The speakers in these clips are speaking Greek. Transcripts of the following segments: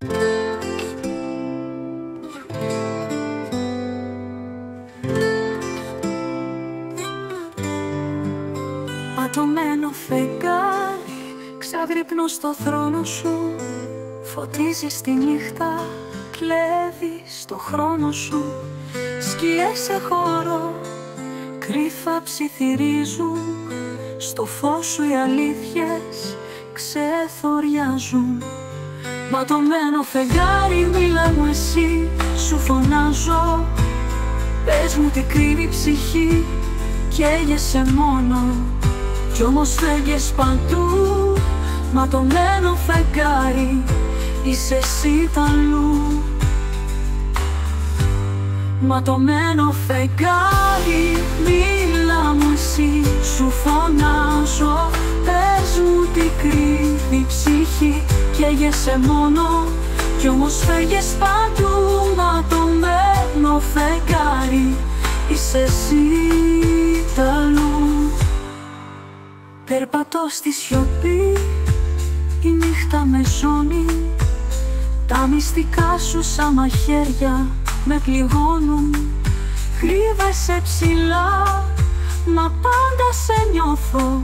Ματωμένο φεγγάρι, ξαγρυπνώ στο θρόνο σου. Φωτίζεις τη νύχτα, κλέβεις το χρόνο σου. Σκιές σε χώρο, κρύφα ψιθυρίζουν. Στο φως σου οι αλήθειες ξεθοριάζουν. Ματωμένο φεγγάρι, μίλα μου εσύ, σου φωνάζω. Πες μου τι κρύβει η ψυχή, καίγεσαι μόνο. Κι όμως φεύγες παντού. Ματωμένο φεγγάρι, είσαι εσύ τ' αλλού. Ματωμένο φεγγάρι, μίλα μου εσύ, σου φωνάζω. Πες μου τι κρύβει η ψυχή, καίγεσαι μόνο. Κι όμως φεύγες παντού. Ματωμένο φεγγάρι, είσαι εσύ τ' αλλού. Περπατώ στη σιωπή, η νύχτα με ζώνει. Τα μυστικά σου σαν μαχαίρια με πληγώνουν. Κρύβεσαι ψηλά, μα πάντα σε νιώθω.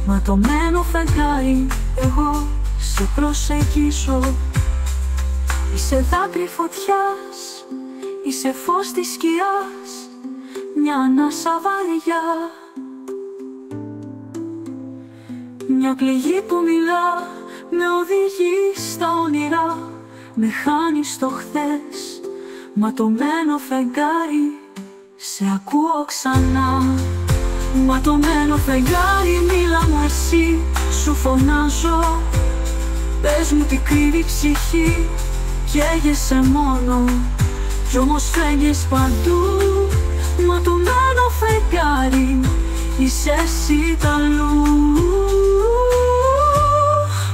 Ματωμένο φεγγάρι, εγώ σε προσεγγίζω. Είσαι δάκρυ φωτιάς, είσαι φως της σκιάς, μια ανάσα βαριά. Μια πληγή που μιλά, με οδηγεί στα όνειρα. Με χάνει στο χθες. Ματωμένο φεγγάρι, σε ακούω ξανά. Ματωμένο φεγγάρι, μίλα μου εσύ, σου φωνάζω. Πες μου τι κρύβει η ψυχή, καίγεσαι μόνο. Κι όμως φεύγεις παντού. Ματωμένο φεγγάρι, είσαι εσύ τ' αλλού.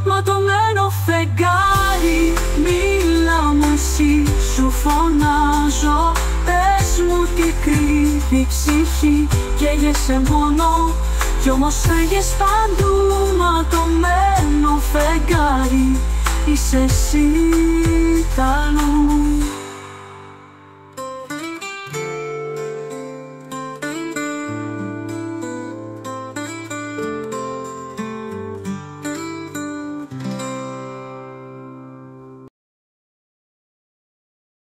Ματωμένο φεγγάρι, μίλα μου εσύ, σου φωνάζω. Πες μου τι κρύβει η ψυχή, καίγεσαι μόνο. Κι όμως φεύγεις παντού. Ματωμένο φεγγάρι, είσαι εσύ τ' αλλού.